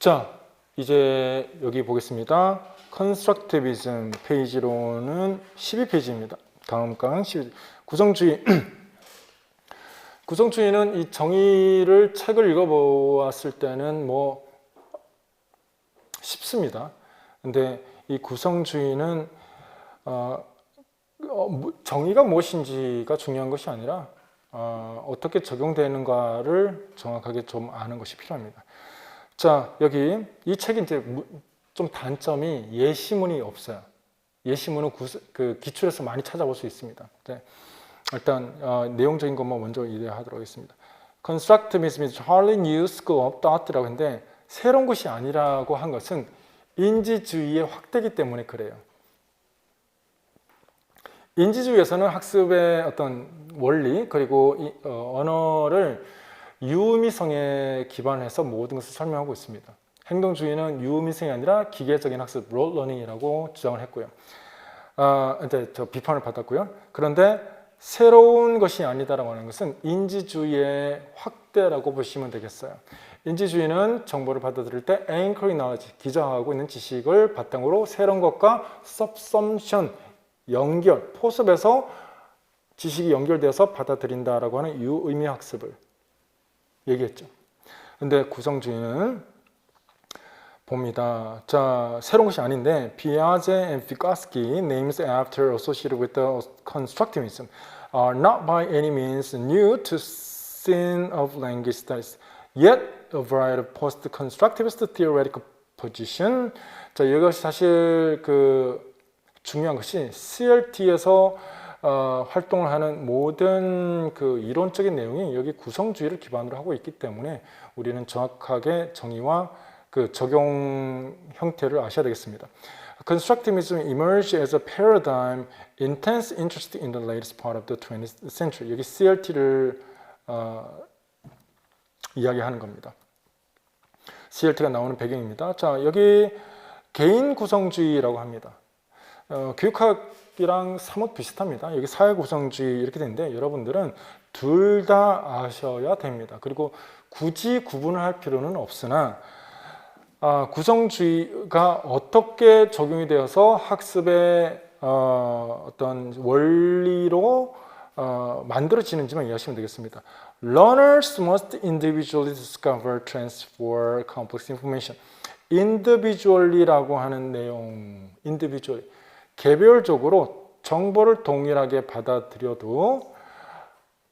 자, 이제 여기 보겠습니다. Constructivism 페이지로는 12페이지입니다. 다음 강 12. 구성주의. 구성주의는 이 정의를 책을 읽어보았을 때는 뭐 쉽습니다. 근데 이 구성주의는 정의가 무엇인지가 중요한 것이 아니라 어떻게 적용되는가를 정확하게 좀 아는 것이 필요합니다. 자, 여기 이 책이 이제 좀 단점이 예시문이 없어요. 예시문은 그 기출에서 많이 찾아볼 수 있습니다. 네. 일단 내용적인 것만 먼저 이해하도록 하겠습니다. Constructivism is hardly new school of thought라고 했는데 새로운 것이 아니라고 한 것은 인지주의의 확대이기 때문에 그래요. 인지주의에서는 학습의 어떤 원리 그리고 언어를 유의미성에 기반해서 모든 것을 설명하고 있습니다. 행동주의는 유의미성이 아니라 기계적인 학습, rote learning이라고 주장을 했고요. 이제 저 비판을 받았고요. 그런데 새로운 것이 아니다라고 하는 것은 인지주의의 확대라고 보시면 되겠어요. 인지주의는 정보를 받아들일 때 anchoring knowledge, 기저하고 있는 지식을 바탕으로 새로운 것과 subsumption, 연결, 포섭에서 지식이 연결되어서 받아들인다라고 하는 유의미 학습을 얘기했죠. 근데 구성주의는 봅니다. 자, 새로운 것이 아닌데 Piaget and Vygotsky, names after associated with the constructivism, are not by any means new to scene of language studies. Yet, a variety of post-constructivist theoretical position. 자, 이것이 사실 중요한 것이 CLT에서 활동을 하는 모든 그 이론적인 내용이 여기 구성주의를 기반으로 하고 있기 때문에 우리는 정확하게 정의와 그 적용 형태를 아셔야 되겠습니다. Constructivism emerged as a paradigm, intense interest in the latest part of the 20th century. 여기 CLT를 이야기하는 겁니다. CLT가 나오는 배경입니다. 자, 여기 개인 구성주의라고 합니다. 교육학이랑 사뭇 비슷합니다. 여기 사회구성주의 이렇게 되는데 여러분들은 둘 다 아셔야 됩니다. 그리고 굳이 구분을 할 필요는 없으나 구성주의가 어떻게 적용이 되어서 학습의 어떤 원리로 만들어지는지만 이해하시면 되겠습니다. Learners must individually discover, transfer complex information. individually라고 하는 내용, individually. 개별적으로 정보를 동일하게 받아들여도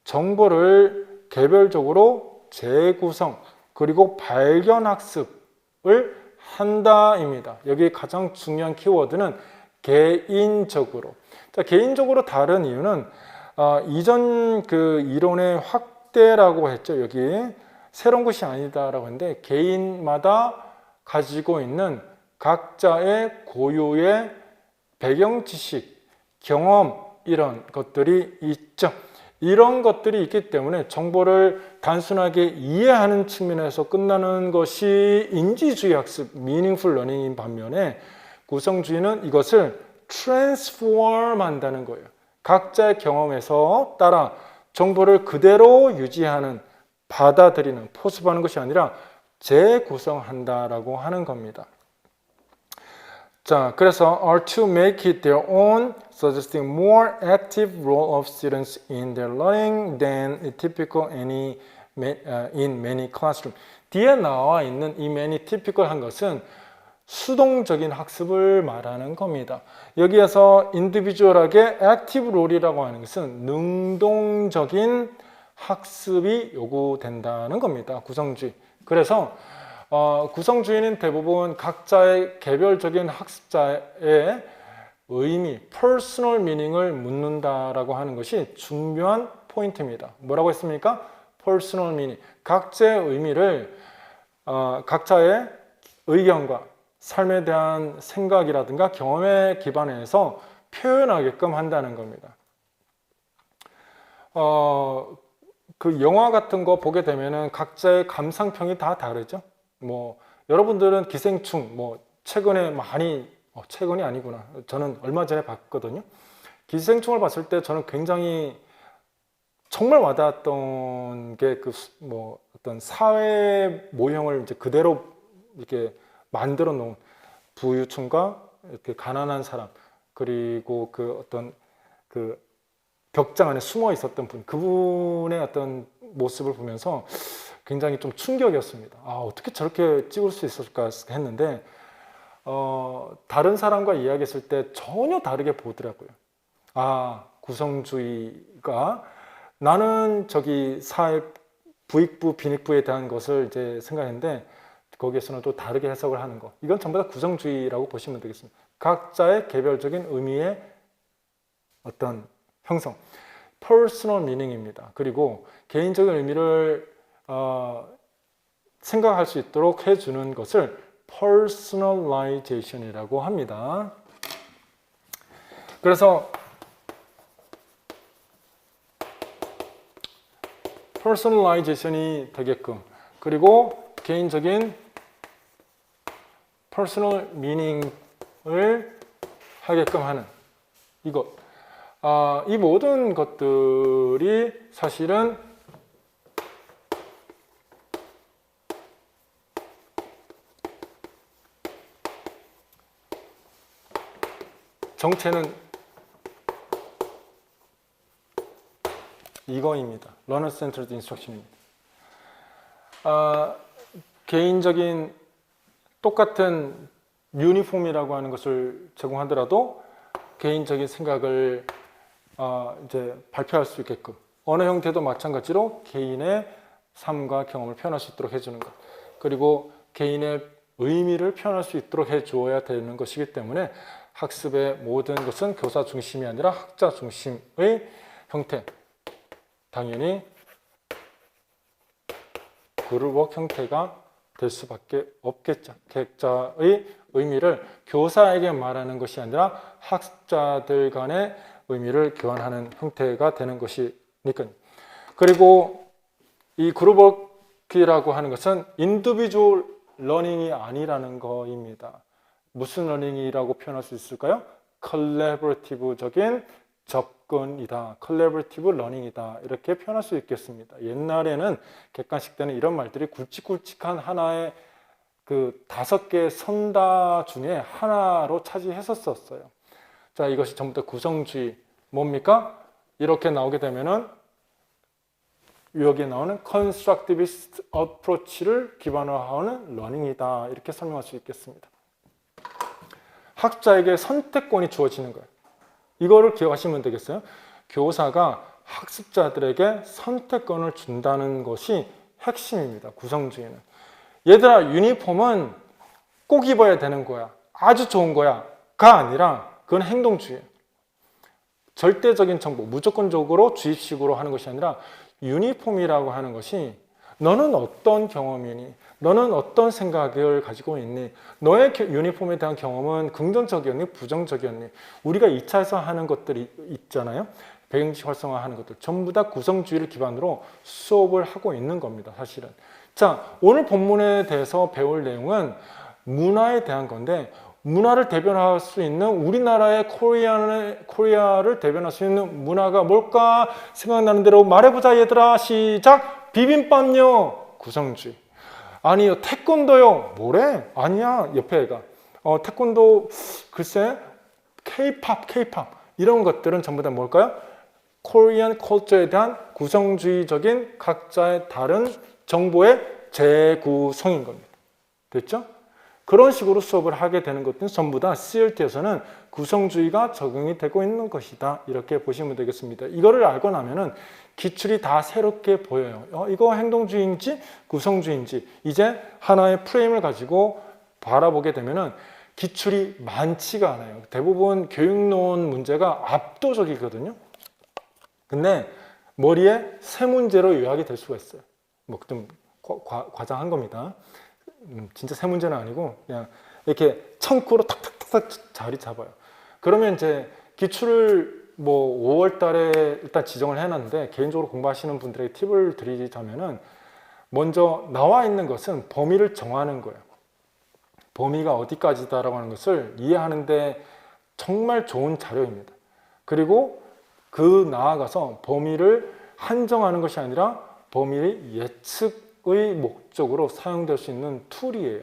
정보를 개별적으로 재구성 그리고 발견학습을 한다입니다. 여기 가장 중요한 키워드는 개인적으로. 자, 개인적으로 다른 이유는 이전 그 이론의 확대라고 했죠. 여기 새로운 것이 아니다라고 했는데 개인마다 가지고 있는 각자의 고유의 배경 지식, 경험 이런 것들이 있죠. 이런 것들이 있기 때문에 정보를 단순하게 이해하는 측면에서 끝나는 것이 인지주의 학습, meaningful learning인 반면에 구성주의는 이것을 transform 한다는 거예요. 각자의 경험에서 따라 정보를 그대로 유지하는, 받아들이는, 포섭하는 것이 아니라 재구성한다라고 하는 겁니다. 자, 그래서 are to make it their own, suggesting more active role of students in their learning than typical in many classrooms. 뒤에 나와 있는 이 many typical 한 것은 수동적인 학습을 말하는 겁니다. 여기에서 인디비주얼하게 액티브 롤이라고 하는 것은 능동적인 학습이 요구된다는 겁니다. 구성주의. 그래서 구성주의는 대부분 각자의 개별적인 학습자의 의미, personal meaning을 묻는다라고 하는 것이 중요한 포인트입니다. 뭐라고 했습니까? personal meaning. 각자의 의미를 각자의 의견과 삶에 대한 생각이라든가 경험에 기반해서 표현하게끔 한다는 겁니다. 그 영화 같은 거 보게 되면은 각자의 감상평이 다 다르죠. 뭐 여러분들은 기생충 뭐 최근에 많이 최근이 아니구나. 저는 얼마 전에 봤거든요. 기생충을 봤을 때 저는 굉장히 정말 와닿았던 게 그 뭐 어떤 사회 모형을 이제 그대로 이렇게 만들어 놓은 부유층과 이렇게 가난한 사람, 그리고 그 어떤 그 벽장 안에 숨어 있었던 분, 그분의 어떤 모습을 보면서 굉장히 좀 충격이었습니다. 아, 어떻게 저렇게 찍을 수 있을까 했는데 다른 사람과 이야기했을 때 전혀 다르게 보더라고요. 아, 구성주의가 나는 저기 사회 부익부 빈익부에 대한 것을 이제 생각했는데 거기에서는 또 다르게 해석을 하는 거. 이건 전부 다 구성주의라고 보시면 되겠습니다. 각자의 개별적인 의미의 어떤 형성, personal meaning입니다. 그리고 개인적인 의미를 생각할 수 있도록 해주는 것을 personalization이라고 합니다. 그래서 personalization이 되게끔, 그리고 개인적인 personal meaning을 하게끔 하는 이것. 이 모든 것들이 사실은 정체는 이거입니다. Learner Centered Instruction입니다. 개인적인 똑같은 유니폼이라고 하는 것을 제공하더라도 개인적인 생각을 이제 발표할 수 있게끔, 언어 형태도 마찬가지로 개인의 삶과 경험을 표현할 수 있도록 해주는 것, 그리고 개인의 의미를 표현할 수 있도록 해주어야 되는 것이기 때문에 학습의 모든 것은 교사 중심이 아니라 학자 중심의 형태, 당연히 그룹워크 형태가 될 수밖에 없겠죠. 각자의 의미를 교사에게 말하는 것이 아니라 학자들 간의 의미를 교환하는 형태가 되는 것이니까요. 그리고 이 그룹워크라고 하는 것은 인디비주얼 러닝이 아니라는 거입니다. 무슨 러닝이라고 표현할 수 있을까요? 컬래버티브적인 접근이다. 컬래버티브 러닝이다. 이렇게 표현할 수 있겠습니다. 옛날에는 객관식 때는 이런 말들이 굵직굵직한 하나의 그 5개의 선다 중에 하나로 차지했었어요. 자, 이것이 전부 다 구성주의. 뭡니까? 이렇게 나오게 되면은 여기에 나오는 constructivist approach를 기반으로 하는 러닝이다. 이렇게 설명할 수 있겠습니다. 학자에게 선택권이 주어지는 거예요. 이거를 기억하시면 되겠어요. 교사가 학습자들에게 선택권을 준다는 것이 핵심입니다. 구성주의는. 얘들아, 유니폼은 꼭 입어야 되는 거야. 아주 좋은 거야. 가 아니라 그건 행동주의예요. 절대적인 정보, 무조건적으로 주입식으로 하는 것이 아니라 유니폼이라고 하는 것이 너는 어떤 경험이니? 너는 어떤 생각을 가지고 있니? 너의 유니폼에 대한 경험은 긍정적이었니? 부정적이었니? 우리가 2차에서 하는 것들이 있잖아요. 배경식 활성화하는 것들. 전부 다 구성주의를 기반으로 수업을 하고 있는 겁니다. 사실은. 자, 오늘 본문에 대해서 배울 내용은 문화에 대한 건데 문화를 대변할 수 있는 우리나라의 코리아를 대변할 수 있는 문화가 뭘까 생각나는 대로 말해보자 얘들아. 시작! 비빔밥요. 구성주의. 아니요. 태권도요. 뭐래? 아니야. 옆에 애가. 태권도 글쎄 K-팝 이런 것들은 전부 다 뭘까요? 코리안 컬처에 대한 구성주의적인 각자의 다른 정보의 재구성인 겁니다. 됐죠? 그런 식으로 수업을 하게 되는 것들은 전부 다 CLT에서는 구성주의가 적용이 되고 있는 것이다. 이렇게 보시면 되겠습니다. 이거를 알고 나면은 기출이 다 새롭게 보여요. 이거 행동주의인지 구성주의인지 이제 하나의 프레임을 가지고 바라보게 되면은 기출이 많지가 않아요. 대부분 교육론 문제가 압도적이거든요. 근데 머리에 세 문제로 요약이 될 수가 있어요. 뭐 좀 과장한 겁니다. 진짜 세 문제는 아니고 그냥 이렇게 청구로 탁탁탁 자리 잡아요. 그러면 이제 기출을 뭐 5월 달에 일단 지정을 해놨는데 개인적으로 공부하시는 분들에게 팁을 드리자면은 먼저 나와 있는 것은 범위를 정하는 거예요. 범위가 어디까지다라고 하는 것을 이해하는데 정말 좋은 자료입니다. 그리고 그 나아가서 범위를 한정하는 것이 아니라 범위의 예측의 목적으로 사용될 수 있는 툴이에요.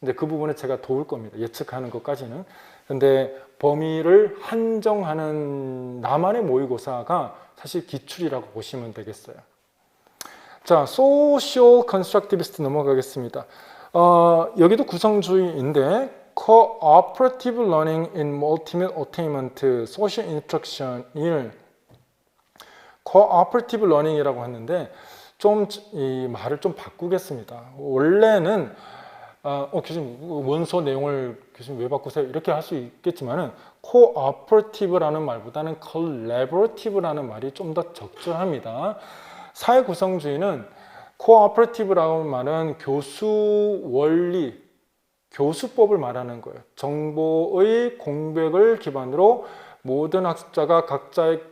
근데 그 부분에 제가 도울 겁니다. 예측하는 것까지는. 근데 범위를 한정하는 나만의 모의고사가 사실 기출이라고 보시면 되겠어요. 자, Social Constructivist 넘어가겠습니다. 여기도 구성주의인데 Cooperative Learning in Ultimate Attainment, Social Instruction을 Cooperative Learning이라고 했는데 좀 이 말을 좀 바꾸겠습니다. 원래는 교수님 원서 내용을 교수님 왜 바꾸세요? 이렇게 할 수 있겠지만은 Cooperative라는 말보다는 Collaborative라는 말이 좀 더 적절합니다. 사회 구성주의는 Cooperative라는 말은 교수 원리, 교수법을 말하는 거예요. 정보의 공백을 기반으로 모든 학습자가 각자의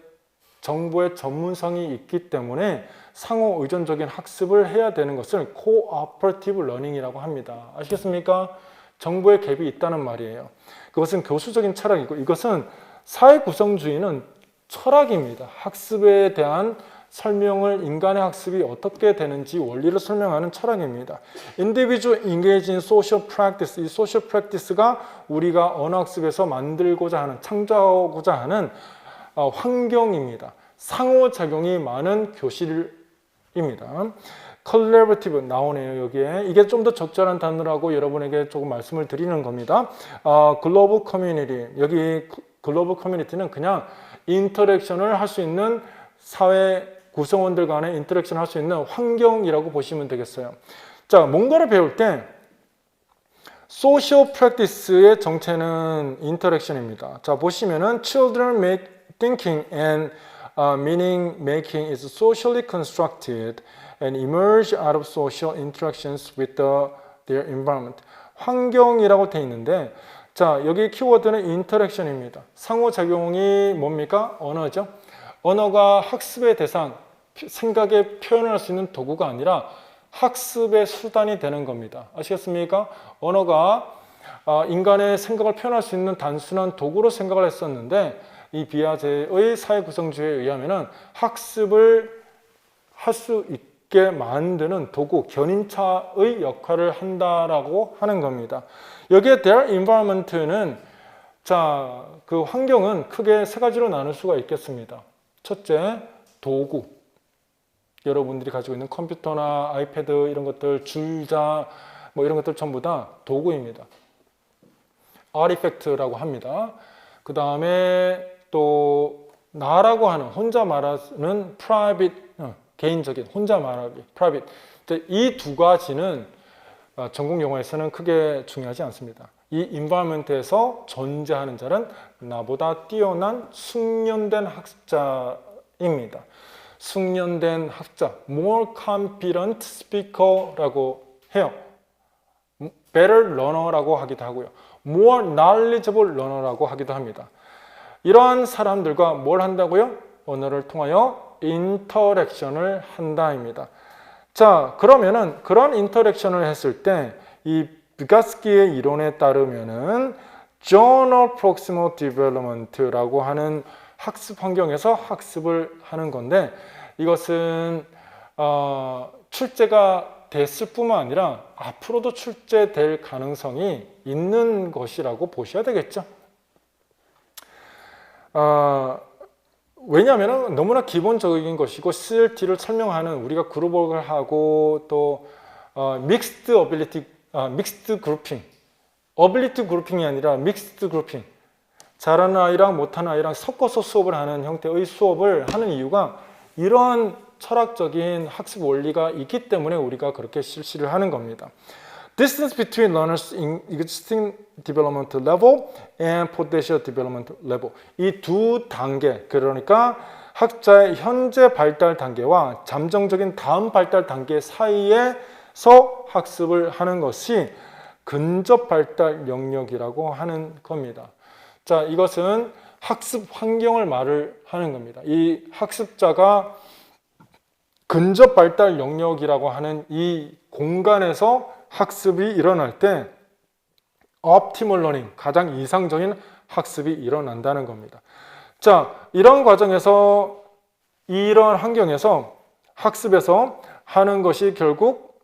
정보의 전문성이 있기 때문에 상호 의존적인 학습을 해야 되는 것을 Cooperative Learning이라고 합니다. 아시겠습니까? 정보의 갭이 있다는 말이에요. 그것은 교수적인 철학이고 이것은 사회 구성주의는 철학입니다. 학습에 대한 설명을 인간의 학습이 어떻게 되는지 원리를 설명하는 철학입니다. Individual engage in social practice. 이 social practice가 우리가 언어학습에서 만들고자 하는, 창조하고자 하는 환경입니다. 상호작용이 많은 교실입니다. Collaborative 나오네요. 여기에. 이게 좀 더 적절한 단어라고 여러분에게 조금 말씀을 드리는 겁니다. Global Community. 여기 Global Community는 그냥 인터랙션을 할 수 있는 사회 구성원들 간의 인터랙션을 할 수 있는 환경이라고 보시면 되겠어요. 자, 뭔가를 배울 때 Social Practice의 정체는 인터랙션입니다. 자, 보시면은 Children make thinking and meaning making is socially constructed and emerge out of social interactions with their environment. 환경이라고 되어 있는데, 자, 여기 키워드는 인터랙션입니다. 상호작용이 뭡니까? 언어죠. 언어가 학습의 대상, 생각에 표현할 수 있는 도구가 아니라 학습의 수단이 되는 겁니다. 아시겠습니까? 언어가 인간의 생각을 표현할 수 있는 단순한 도구로 생각을 했었는데 이 비아제의 사회구성주의에 의하면 학습을 할 수 있게 만드는 도구, 견인차의 역할을 한다라고 하는 겁니다. 여기에 their environment는 자, 그 환경은 크게 세 가지로 나눌 수가 있겠습니다. 첫째, 도구. 여러분들이 가지고 있는 컴퓨터나 아이패드 이런 것들, 줄자 뭐 이런 것들 전부 다 도구입니다. 아티팩트라고 합니다. 그 다음에 또 나라고 하는 혼자 말하는 private, 개인적인 혼자 말하기, private. 이 두 가지는 전공 용어에서는 크게 중요하지 않습니다. 이 environment에서 존재하는 자는 나보다 뛰어난 숙련된 학습자입니다. 숙련된 학자, more competent speaker라고 해요. better learner라고 하기도 하고요. more knowledgeable learner라고 하기도 합니다. 이러한 사람들과 뭘 한다고요? 언어를 통하여 인터랙션을 한다입니다. 자, 그러면은 그런 인터랙션을 했을 때 이 비가스키의 이론에 따르면은 Journal Proximal Development라고 하는 학습 환경에서 학습을 하는 건데 이것은 출제가 됐을 뿐만 아니라 앞으로도 출제될 가능성이 있는 것이라고 보셔야 되겠죠. 왜냐하면 너무나 기본적인 것이고 CLT를 설명하는 우리가 그룹워크를 하고 또 믹스드 어빌리티, 믹스드 그룹핑, 어빌리티 그룹핑이 아니라 믹스드 그룹핑, 잘하는 아이랑 못하는 아이랑 섞어서 수업을 하는 형태의 수업을 하는 이유가 이러한 철학적인 학습 원리가 있기 때문에 우리가 그렇게 실시를 하는 겁니다. Distance between learners in existing development level and potential development level. 이 두 단계, 그러니까 학자의 현재 발달 단계와 잠정적인 다음 발달 단계 사이에서 학습을 하는 것이 근접 발달 영역이라고 하는 겁니다. 자, 이것은 학습 환경을 말을 하는 겁니다. 이 학습자가 근접 발달 영역이라고 하는 이 공간에서 학습이 일어날 때 optimal learning, 가장 이상적인 학습이 일어난다는 겁니다. 자, 이런 과정에서 이런 환경에서 학습에서 하는 것이 결국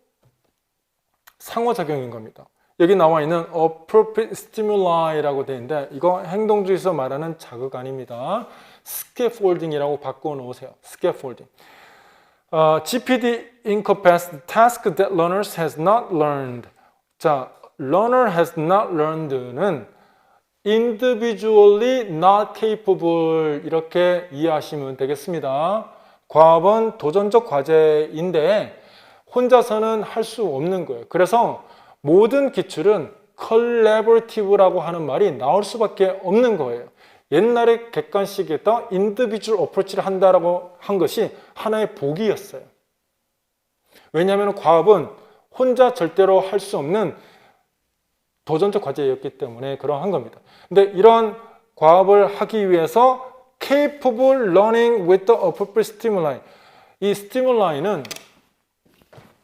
상호작용인 겁니다. 여기 나와 있는 appropriate stimuli-라고 되어 있는데 이거 행동주의에서 말하는 자극 아닙니다. scaffolding이라고 바꿔놓으세요. scaffolding. GPD encompass task that learners has not learned. 자, learner has not learned는 individually not capable 이렇게 이해하시면 되겠습니다. 과업은 도전적 과제인데 혼자서는 할 수 없는 거예요. 그래서 모든 기출은 collaborative라고 하는 말이 나올 수밖에 없는 거예요. 옛날에 객관식에다 individual approach를 한다라고 한 것이 하나의 복이었어요. 왜냐하면 과업은 혼자 절대로 할 수 없는 도전적 과제였기 때문에 그러한 겁니다. 근데 이런 과업을 하기 위해서 capable learning with the appropriate stimuli. 이 stimul이는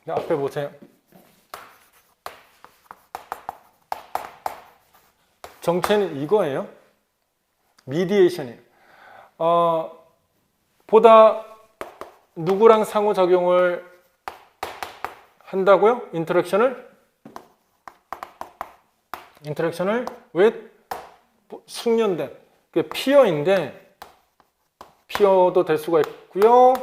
앞에 보세요. 정체는 이거예요. 미디에이션이에요. 보다 누구랑 상호작용을 한다고요? 인터랙션을 with 숙련된 피어인데 피어도 될 수가 있고요.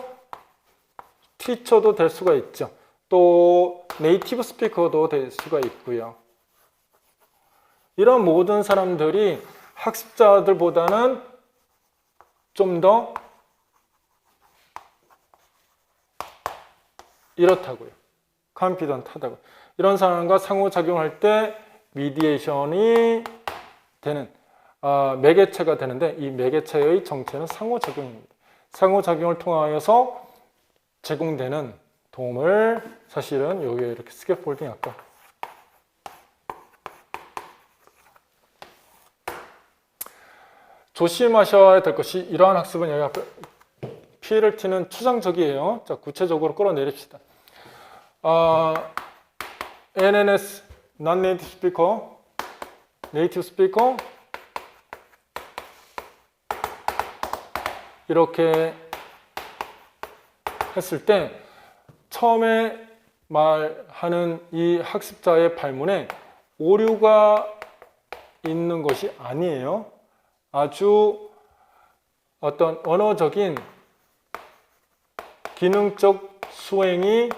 티처도 될 수가 있죠. 또 네이티브 스피커도 될 수가 있고요. 이런 모든 사람들이 학습자들보다는 좀 더 이렇다고요. confident하다고. 이런 사람과 상호작용할 때 미디에이션이 되는 매개체가 되는데 이 매개체의 정체는 상호작용입니다. 상호작용을 통하여서 제공되는 도움을 사실은 여기에 이렇게 스캐폴딩 아까 조심하셔야 될 것이 이러한 학습은 여기 앞에 PLT는 추상적이에요. 자, 구체적으로 끌어내립시다. NNS, Non-Native Speaker, Native Speaker 이렇게 했을 때 처음에 말하는 이 학습자의 발문에 오류가 있는 것이 아니에요. 아주 어떤 언어적인 기능적 수행이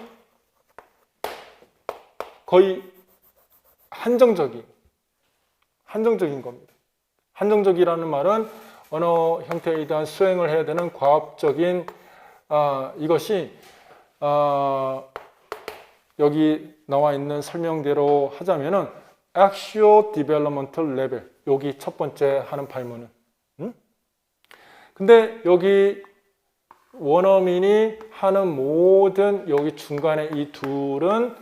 거의 한정적인 겁니다. 한정적이라는 말은 언어 형태에 대한 수행을 해야 되는 과학적인 이것이 여기 나와 있는 설명대로 하자면은 actual developmental level 여기 첫 번째 하는 발문은 근데 여기 원어민이 하는 모든 여기 중간에 이 둘은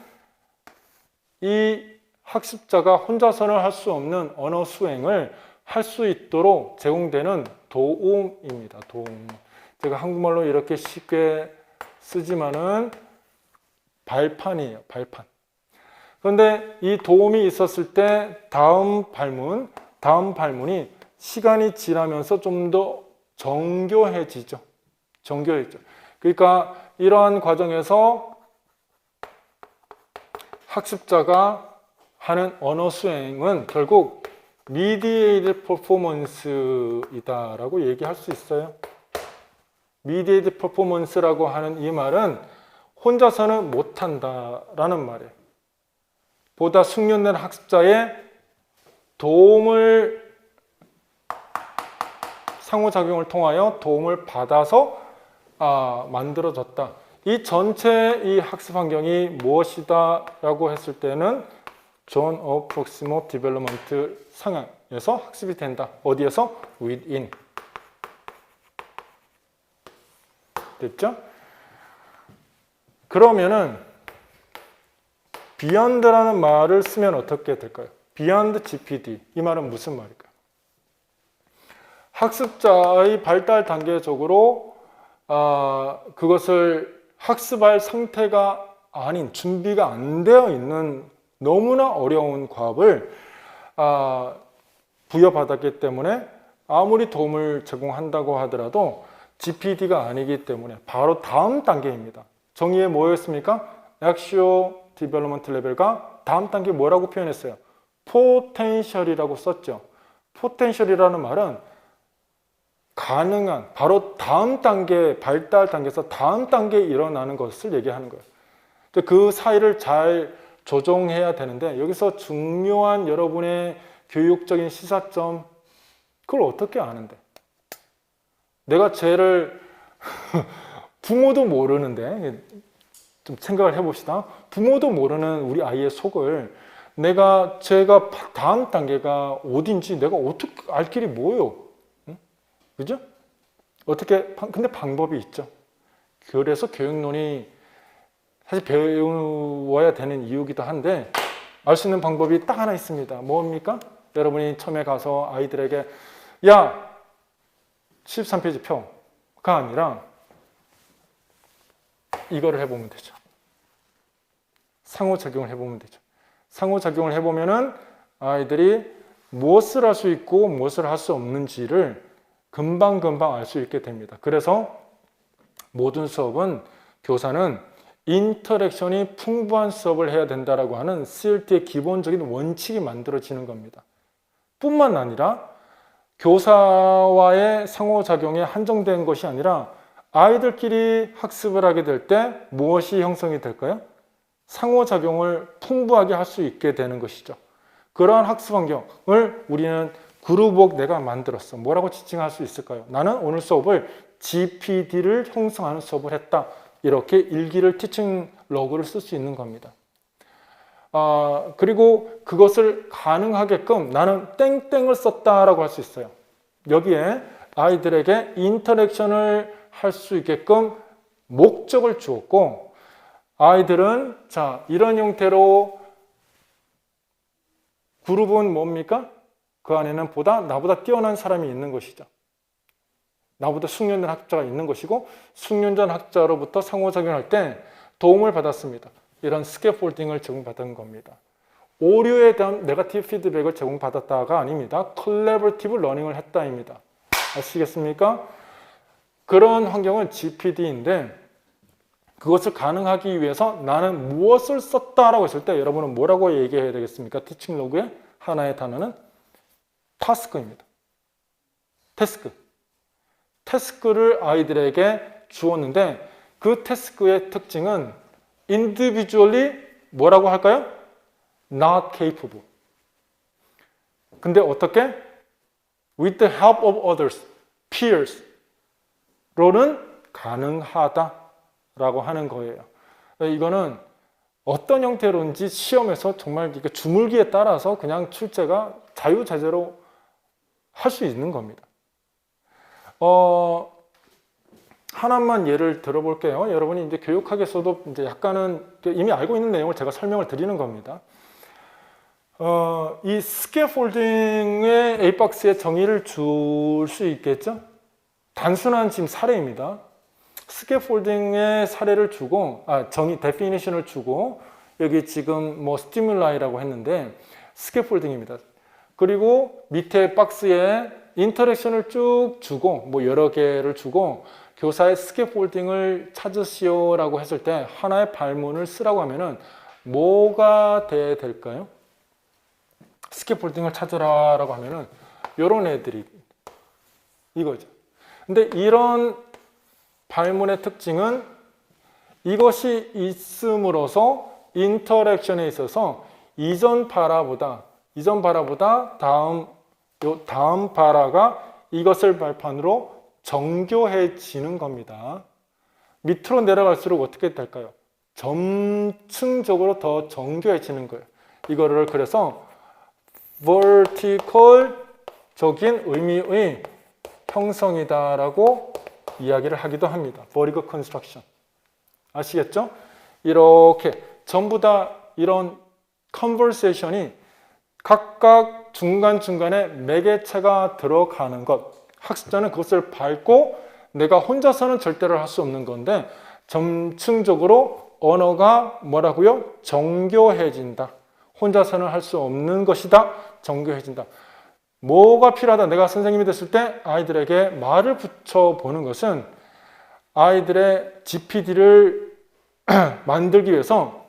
이 학습자가 혼자서는 할 수 없는 언어 수행을 할 수 있도록 제공되는 도움입니다. 도움. 제가 한국말로 이렇게 쉽게 쓰지만은 발판이에요. 발판. 그런데 이 도움이 있었을 때 다음 발문이 시간이 지나면서 좀 더 정교해지죠. 정교해져. 그러니까 이러한 과정에서 학습자가 하는 언어 수행은 결국 mediated performance이다라고 얘기할 수 있어요. mediated performance라고 하는 이 말은 혼자서는 못한다라는 말이에요. 보다 숙련된 학습자의 도움을 상호작용을 통하여 도움을 받아서 만들어졌다. 이 전체 이 학습 환경이 무엇이다 라고 했을 때는 Zone of Proximal Development 상황에서 학습이 된다. 어디에서? Within. 됐죠? 그러면은 Beyond라는 말을 쓰면 어떻게 될까요? Beyond GPD. 이 말은 무슨 말일까요? 학습자의 발달 단계적으로 그것을 학습할 상태가 아닌 준비가 안 되어 있는 너무나 어려운 과업을 부여받았기 때문에 아무리 도움을 제공한다고 하더라도 GPD가 아니기 때문에 바로 다음 단계입니다. 정의에 뭐였습니까? Actual Development Level과 다음 단계 뭐라고 표현했어요? 포텐셜이라고 썼죠. 포텐셜이라는 말은 가능한, 바로 다음 단계, 발달 단계에서 다음 단계에 일어나는 것을 얘기하는 거예요. 그 사이를 잘 조정해야 되는데, 여기서 중요한 여러분의 교육적인 시사점, 그걸 어떻게 아는데? 내가 쟤를 부모도 모르는데, 좀 생각을 해봅시다. 부모도 모르는 우리 아이의 속을 제가 다음 단계가 어딘지 내가 어떻게 알 길이 뭐예요? 응? 그죠? 근데 방법이 있죠. 그래서 교육론이 사실 배워야 되는 이유기도 한데, 알 수 있는 방법이 딱 하나 있습니다. 뭡니까? 여러분이 처음에 가서 아이들에게, 야, 13페이지 펴가 아니라 이거를 해보면 되죠. 상호작용을 해보면 되죠. 상호작용을 해보면은 아이들이 무엇을 할 수 있고 무엇을 할 수 없는지를 금방금방 알 수 있게 됩니다. 그래서 모든 수업은, 교사는 인터랙션이 풍부한 수업을 해야 된다라고 하는 CLT의 기본적인 원칙이 만들어지는 겁니다. 뿐만 아니라 교사와의 상호작용에 한정된 것이 아니라 아이들끼리 학습을 하게 될 때 무엇이 형성이 될까요? 상호작용을 풍부하게 할 수 있게 되는 것이죠. 그러한 학습 환경을 우리는 그룹웍 내가 만들었어. 뭐라고 지칭할 수 있을까요? 나는 오늘 수업을 GPD를 형성하는 수업을 했다. 이렇게 일기를 티칭 로그를 쓸 수 있는 겁니다. 그리고 그것을 가능하게끔 나는 땡땡을 썼다라고 할 수 있어요. 여기에 아이들에게 인터랙션을 할 수 있게끔 목적을 주었고, 아이들은 자, 이런 형태로 그룹은 뭡니까? 그 안에는 나보다 뛰어난 사람이 있는 것이죠. 나보다 숙련된 학자가 있는 것이고, 숙련된 학자로부터 상호작용할 때 도움을 받았습니다. 이런 스캐폴딩을 제공받은 겁니다. 오류에 대한 네거티브 피드백을 제공받았다가 아닙니다. 콜래버티브 러닝을 했다입니다. 아시겠습니까? 그런 환경은 GPD인데, 그것을 가능하기 위해서 나는 무엇을 썼다라고 했을 때 여러분은 뭐라고 얘기해야 되겠습니까? 티칭 로그의 하나의 단어는 타스크입니다. 태스크를 아이들에게 주었는데, 그 태스크의 특징은 individually 뭐라고 할까요? Not capable. 근데 어떻게? With the help of others, peers 로는 가능하다라고 하는 거예요. 이거는 어떤 형태로인지 시험에서 정말 주물기에 따라서 그냥 출제가 자유자재로 할 수 있는 겁니다. 하나만 예를 들어볼게요. 여러분이 이제 교육학에서도 이제 약간은 이미 알고 있는 내용을 제가 설명을 드리는 겁니다. 이 스캐폴딩의 A박스에 정의를 줄 수 있겠죠? 단순한 지금 사례입니다. 스캐폴딩의 사례를 주고, 데피니션을 주고, 여기 지금 뭐 스티뮬라이라고 했는데, 스캐폴딩입니다. 그리고 밑에 박스에 인터랙션을 쭉 주고, 뭐 여러 개를 주고, 교사의 스캐폴딩을 찾으시오라고 했을 때 하나의 발문을 쓰라고 하면은 뭐가 돼야 될까요? 스캐폴딩을 찾으라라고 하면은 이런 애들이 이거죠. 근데 이런 발문의 특징은 이것이 있음으로써 인터랙션에 있어서 이전 바라보다 다음 바라가 이것을 발판으로 정교해지는 겁니다. 밑으로 내려갈수록 어떻게 될까요? 점층적으로 더 정교해지는 거예요. 이거를 그래서 vertical적인 의미의 형성이다라고 이야기를 하기도 합니다. vertical construction. 아시겠죠? 이렇게 전부 다 이런 conversation이 각각 중간중간에 매개체가 들어가는 것. 학습자는 그것을 밟고 내가 혼자서는 절대로 할 수 없는 건데 점층적으로 언어가 뭐라고요? 정교해진다. 혼자서는 할 수 없는 것이다. 정교해진다. 뭐가 필요하다? 내가 선생님이 됐을 때 아이들에게 말을 붙여보는 것은 아이들의 GPD를 만들기 위해서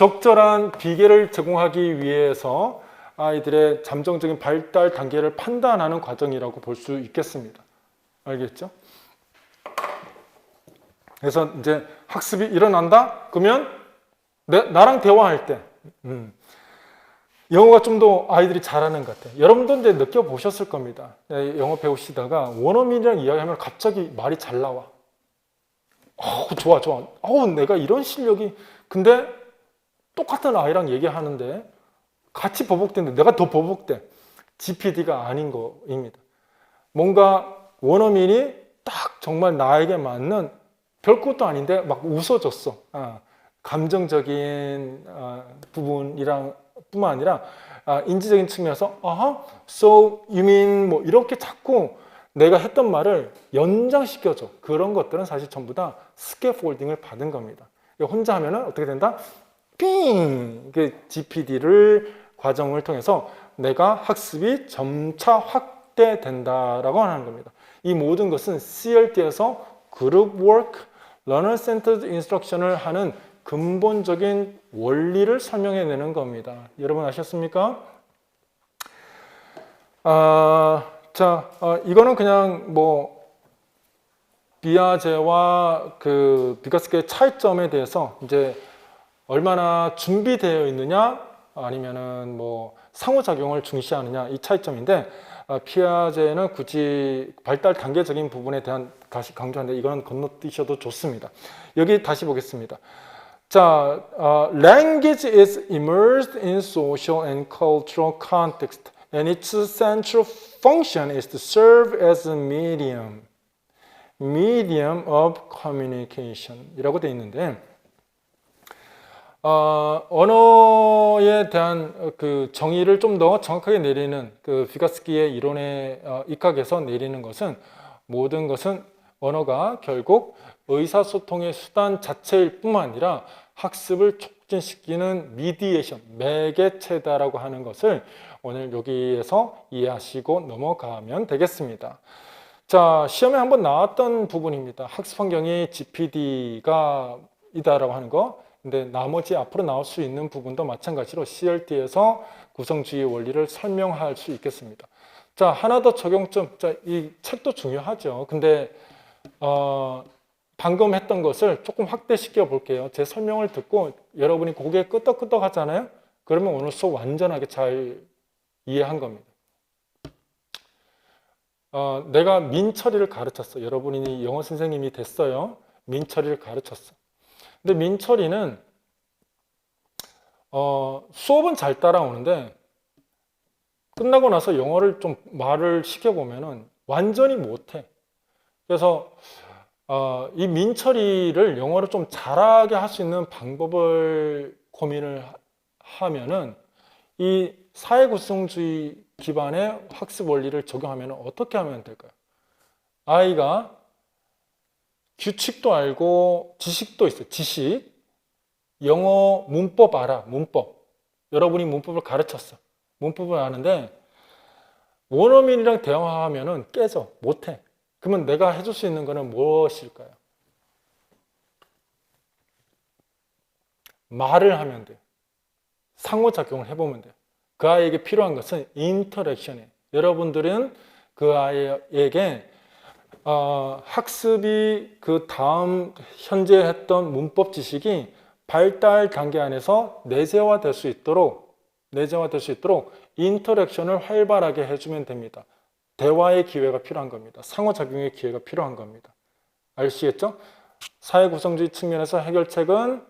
적절한 비계를 제공하기 위해서 아이들의 잠정적인 발달 단계를 판단하는 과정이라고 볼 수 있겠습니다. 알겠죠? 그래서 이제 학습이 일어난다? 그러면 나랑 대화할 때 영어가 좀 더 아이들이 잘하는 것 같아요. 여러분도 이제 느껴보셨을 겁니다. 영어 배우시다가 원어민이랑 이야기하면 갑자기 말이 잘 나와. 좋아. 내가 이런 실력이. 근데 똑같은 아이랑 얘기하는데 같이 버벅대는데 내가 더 버벅대. GPD가 아닌 거입니다. 뭔가 원어민이 딱 정말 나에게 맞는 별것도 아닌데 막 웃어줬어. 감정적인 부분이랑 뿐만 아니라 인지적인 측면에서 so you mean 뭐 이렇게 자꾸 내가 했던 말을 연장시켜줘. 그런 것들은 사실 전부 다 스캐폴딩을 받은 겁니다. 혼자 하면은 어떻게 된다? 삥! GPD를 과정을 통해서 내가 학습이 점차 확대된다라고 하는 겁니다. 이 모든 것은 CLT에서 그룹 워크, 러너 센터드 인스트럭션을 하는 근본적인 원리를 설명해내는 겁니다. 여러분 아셨습니까? 이거는 그냥 뭐 비아제와 그 비가스키의 차이점에 대해서 이제 얼마나 준비되어 있느냐 아니면은 뭐 상호작용을 중시하느냐 이 차이점인데 피아제는 굳이 발달 단계적인 부분에 대한 다시 강조하는데 이거는 건너뛰셔도 좋습니다. 여기 다시 보겠습니다. 자, language is immersed in social and cultural context, and its central function is to serve as a medium of communication 이라고 되어 있는데 언어에 대한 그 정의를 좀 더 정확하게 내리는 그 비가스키의 이론에 입각해서 내리는 것은 모든 것은 언어가 결국 의사소통의 수단 자체일 뿐만 아니라 학습을 촉진시키는 미디에이션, 매개체다라고 하는 것을 오늘 여기에서 이해하시고 넘어가면 되겠습니다. 자, 시험에 한번 나왔던 부분입니다. 학습 환경이 GPD가 이다라고 하는 거. 근데 나머지 앞으로 나올 수 있는 부분도 마찬가지로 CLT에서 구성주의 원리를 설명할 수 있겠습니다. 자, 하나 더 적용점. 자, 이 책도 중요하죠. 근데 방금 했던 것을 조금 확대시켜 볼게요. 제 설명을 듣고 여러분이 고개 끄덕끄덕 하잖아요. 그러면 오늘 수업 완전하게 잘 이해한 겁니다. 내가 민철이를 가르쳤어. 여러분이 영어 선생님이 됐어요. 민철이를 가르쳤어. 근데 민철이는 수업은 잘 따라오는데 끝나고 나서 영어를 좀 말을 시켜보면은 완전히 못해. 그래서 이 민철이를 영어를 좀 잘하게 할 수 있는 방법을 고민을 하면은 이 사회구성주의 기반의 학습 원리를 적용하면 어떻게 하면 될까요? 아이가 규칙도 알고 지식도 있어요. 지식. 영어 문법 알아. 문법. 여러분이 문법을 가르쳤어. 문법을 아는데 원어민이랑 대화하면은 깨져. 못해. 그러면 내가 해줄 수 있는 거는 무엇일까요? 말을 하면 돼요. 상호작용을 해보면 돼요. 그 아이에게 필요한 것은 인터랙션이에요. 여러분들은 그 아이에게 학습이 그 다음 현재 했던 문법 지식이 발달 단계 안에서 내재화될 수 있도록 인터랙션을 활발하게 해주면 됩니다. 대화의 기회가 필요한 겁니다. 상호작용의 기회가 필요한 겁니다. 아시겠죠? 사회구성주의 측면에서 해결책은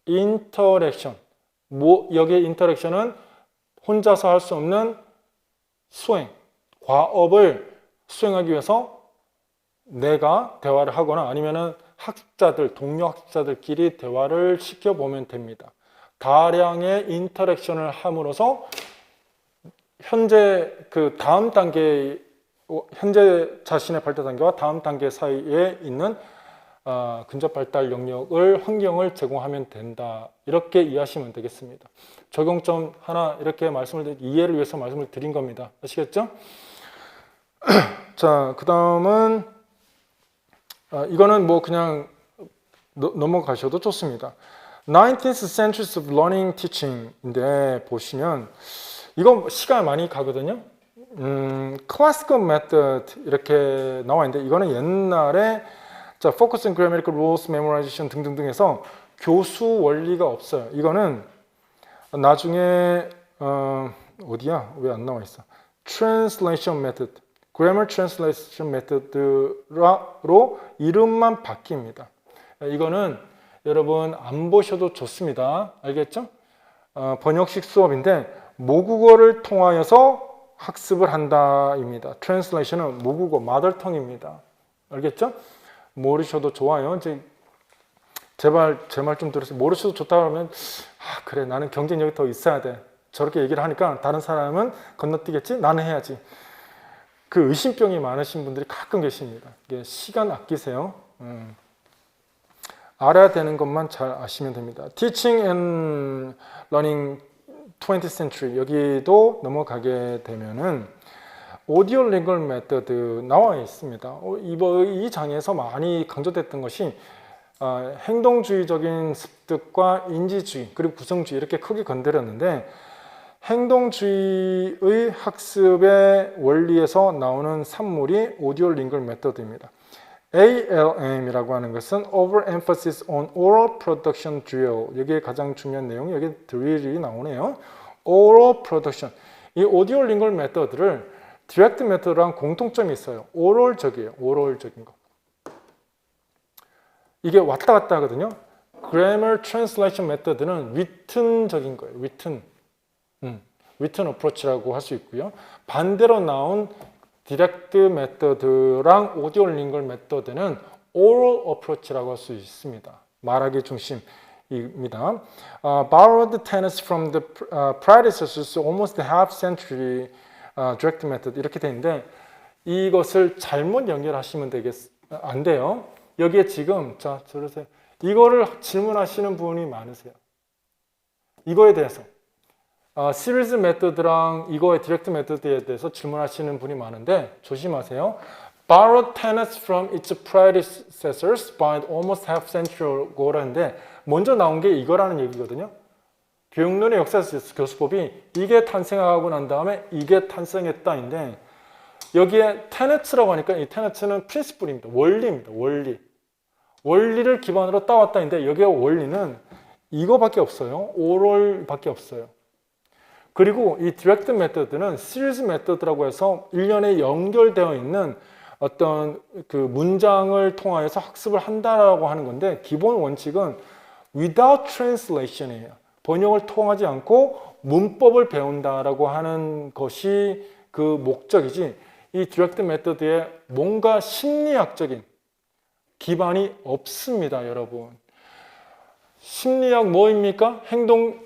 인터랙션. 여기에 인터랙션은 혼자서 할 수 없는 수행, 과업을 수행하기 위해서 내가 대화를 하거나 아니면은 동료 학습자들끼리 대화를 시켜보면 됩니다. 다량의 인터랙션을 함으로써 현재 자신의 발달 단계와 다음 단계 사이에 있는 근접 발달 영역을 환경을 제공하면 된다. 이렇게 이해하시면 되겠습니다. 적용점 하나 이렇게 이해를 위해서 말씀을 드린 겁니다. 아시겠죠? 자, 그 다음은 이거는 뭐 그냥 넘어가셔도 좋습니다. 19th Centuries of Learning Teaching인데 보시면 이거 시간 많이 가거든요. Classical Method 이렇게 나와 있는데 이거는 옛날에 자, Focus on Grammatical Rules, Memorization 등등등 해서 교수 원리가 없어요. 이거는 나중에 어디야? 왜 안 나와 있어? Translation Method, Grammar Translation Method로 이름만 바뀝니다. 이거는 여러분 안 보셔도 좋습니다. 알겠죠? 번역식 수업인데 모국어를 통하여서 학습을 한다입니다. Translation은 모국어, 마더텅입니다. 알겠죠? 모르셔도 좋아요. 제발 제 말 좀 들으세요. 모르셔도 좋다 그러면 그래 나는 경쟁력이 더 있어야 돼. 저렇게 얘기를 하니까 다른 사람은 건너뛰겠지? 나는 해야지. 그 의심병이 많으신 분들이 가끔 계십니다. 이게 시간 아끼세요. 알아야 되는 것만 잘 아시면 됩니다. Teaching and Learning 20th Century 여기도 넘어가게 되면은 오디오 링걸 메서드 나와 있습니다. 이 장에서 많이 강조됐던 것이 행동주의적인 습득과 인지주의 그리고 구성주의 이렇게 크게 건드렸는데 행동주의의 학습의 원리에서 나오는 산물이 오디오 링걸 메서드입니다. ALM이라고 하는 것은 Overemphasis on Oral Production Drill. 여기에 가장 중요한 내용이 여기 drill이 나오네요. Oral Production. 이 오디오 링걸 메서드를 디렉트 메서드랑 공통점이 있어요. 오럴적이에요. 오럴적인 거. 이게 왔다 갔다 하거든요. Grammar Translation Method는 written적인 거예요. written approach라고 할 수 있고요. 반대로 나온 디렉트 메서드랑 오디오 링걸 메서드는 oral approach라고 할 수 있습니다. 말하기 중심입니다. Borrowed tenets from the predecessors almost half century direct method 이렇게 돼 있는데 이것을 잘못 연결하시면 안 돼요. 여기에 지금 자 들으세요. 이거를 질문하시는 분이 많으세요. 이거에 대해서 시리즈 메서드랑 이거의 디렉트 메서드에 대해서 질문하시는 분이 많은데 조심하세요. Borrowed tenets from its predecessors by almost half century ago라는데 먼저 나온 게 이거라는 얘기거든요. 교육론의 역사에서 교수법이 이게 탄생하고 난 다음에 이게 탄생했다인데 여기에 tenets라고 하니까 이 tenets는 principle입니다. 원리입니다. 원리를 기반으로 따왔다인데 여기에 원리는 이거밖에 없어요. oral밖에 없어요. 그리고 이 디렉트 메서드는 시리즈 메서드라고 해서 일련에 연결되어 있는 어떤 그 문장을 통하여서 학습을 한다라고 하는 건데 기본 원칙은 without translation이에요. 번역을 통하지 않고 문법을 배운다라고 하는 것이 그 목적이지 이 디렉트 메서드에 뭔가 심리학적인 기반이 없습니다, 여러분. 심리학 뭐입니까?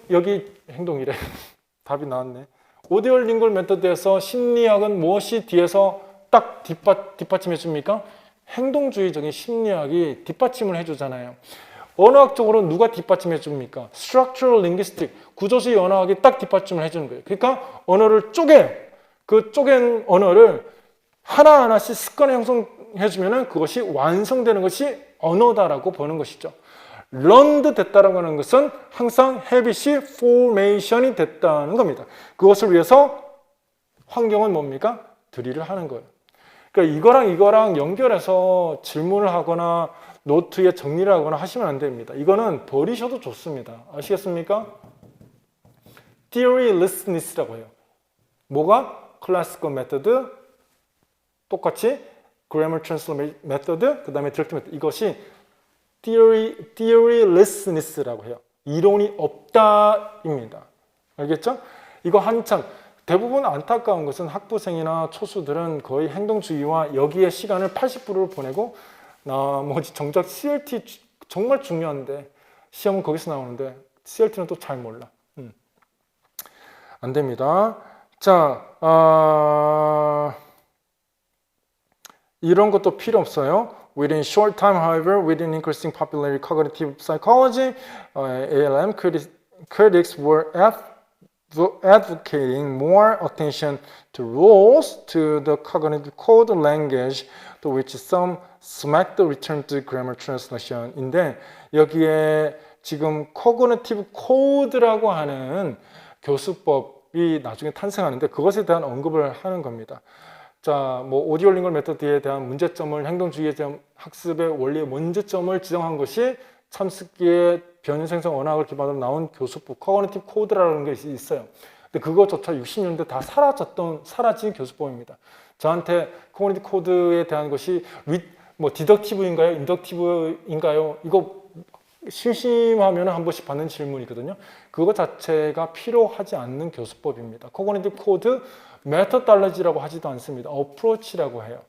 여기 행동이래. 답이 나왔네. 오디오 링걸 메서드에서 심리학은 무엇이 뒤에서 딱 뒷받침해 줍니까? 행동주의적인 심리학이 뒷받침을 해주잖아요. 언어학적으로 누가 뒷받침해 줍니까? Structural Linguistic, 구조주의 언어학이 딱 뒷받침을 해주는 거예요. 그러니까 언어를 그 쪼갠 언어를 하나하나씩 습관을 형성해 주면 그것이 완성되는 것이 언어다라고 보는 것이죠. learned 됐다라고 하는 것은 항상 habit이 formation이 됐다는 겁니다. 그것을 위해서 환경은 뭡니까? 드릴을 하는 거예요. 그러니까 이거랑 연결해서 질문을 하거나 노트에 정리를 하거나 하시면 안 됩니다. 이거는 버리셔도 좋습니다. 아시겠습니까? Theorylessness라고 해요. 뭐가? Classical Method, 똑같이 Grammar Translation Method, 그 다음에 Direct Method. 이것이 Theorylessness라고 해요. 이론이 없다입니다. 알겠죠? 이거 한참 대부분 안타까운 것은 학부생이나 초수들은 거의 행동주의와 여기에 시간을 80%를 보내고 나머지 정작 CLT 정말 중요한데 시험은 거기서 나오는데 CLT는 또 잘 몰라. 안 됩니다. 자, 이런 것도 필요 없어요. Within short time, however, within increasing popularity cognitive psychology, ALM critics were advocating more attention to rules, to the cognitive code language, to which some smacked the return to grammar translation인데 여기에 지금 코그니티브 코드라고 하는 교수법이 나중에 탄생하는데 그것에 대한 언급을 하는 겁니다. 자, 뭐 오디오링걸 메소드에 대한 문제점을 행동주의에 대한 학습의 원리의 문제점을 지정한 것이 참스키의 변형생성 언어학을 기반으로 나온 교수법 코그니티브 코드라는 게 있어요. 근데 그거조차 60년대 다 사라진 교수법입니다. 저한테 코그니티브 코드에 대한 것이 뭐 디덕티브인가요? 인덕티브인가요? 이거 심심하면 한 번씩 받는 질문이거든요. 그거 자체가 필요하지 않는 교수법입니다. 코그니티브 코드 메터달러지라고 하지도 않습니다. 어프로치라고 해요.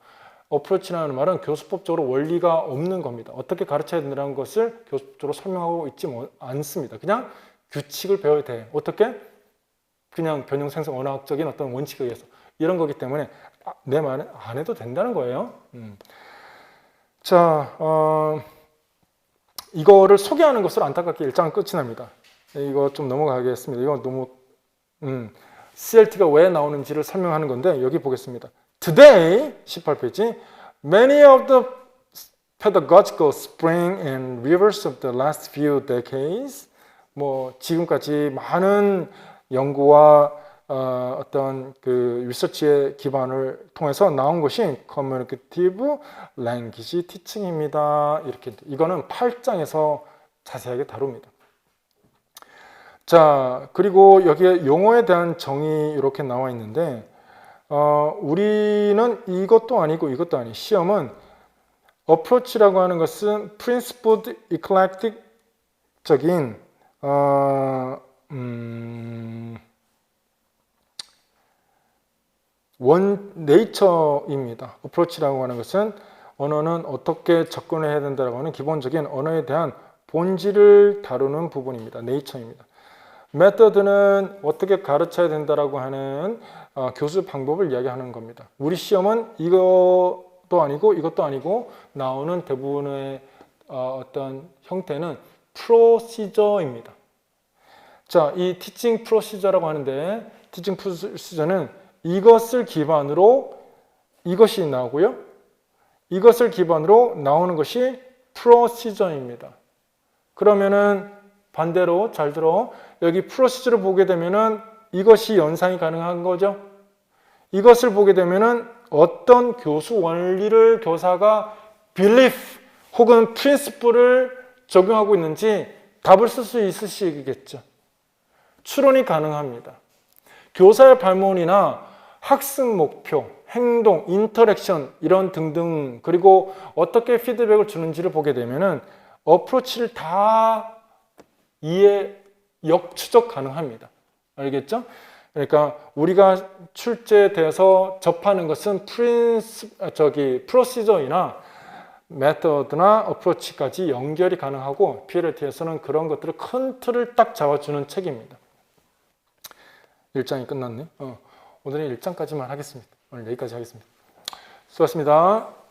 어프로치라는 말은 교수법적으로 원리가 없는 겁니다. 어떻게 가르쳐야 된다는 것을 교수법적으로 설명하고 있지 않습니다. 그냥 규칙을 배워야 돼. 어떻게? 그냥 변형생성 언어학적인 어떤 원칙에 의해서. 이런 거기 때문에 내 말은 안 해도 된다는 거예요. 자, 이거를 소개하는 것으로 안타깝게 1장은 끝이 납니다. 이거 좀 넘어가겠습니다. 이거 너무 CLT가 왜 나오는지를 설명하는 건데 여기 보겠습니다. Today, 18페이지, many of the pedagogical spring and rivers of the last few decades, 뭐 지금까지 많은 연구와 어떤 그 리서치의 기반을 통해서 나온 것이 Communicative Language Teaching입니다. 이렇게 이거는 8장에서 자세하게 다룹니다. 자, 그리고 여기에 용어에 대한 정의 이렇게 나와 있는데 우리는 이것도 아니고 이것도 아니. 시험은 approach라고 하는 것은 principled eclectic적인 네이처입니다. approach라고 하는 것은 언어는 어떻게 접근을 해야 된다고 하는 기본적인 언어에 대한 본질을 다루는 부분입니다. 네이처입니다. 메서드는 어떻게 가르쳐야 된다라고 하는 교수 방법을 이야기하는 겁니다. 우리 시험은 이것도 아니고 이것도 아니고 나오는 대부분의 어떤 형태는 프로시저입니다. 자, 이 티칭 프로시저라고 하는데 티칭 프로시저는 이것을 기반으로 이것이 나오고요. 이것을 기반으로 나오는 것이 프로시저입니다. 그러면은 반대로 잘 들어. 여기 프로시저를 보게 되면은 이것이 연상이 가능한 거죠. 이것을 보게 되면은 어떤 교수 원리를 교사가 belief 혹은 principle을 적용하고 있는지 답을 쓸 수 있으시겠죠. 추론이 가능합니다. 교사의 발문이나 학습 목표, 행동, 인터랙션 이런 등등 그리고 어떻게 피드백을 주는지를 보게 되면은 어프로치를 다 역추적 가능합니다. 알겠죠? 그러니까 우리가 출제돼서 접하는 것은 프로시저이나 메서드나 어프로치까지 연결이 가능하고 PLT에서는 그런 것들을 큰 틀을 딱 잡아주는 책입니다. 1장이 끝났네. 오늘은 1장까지만 하겠습니다. 오늘 여기까지 하겠습니다. 수고하셨습니다.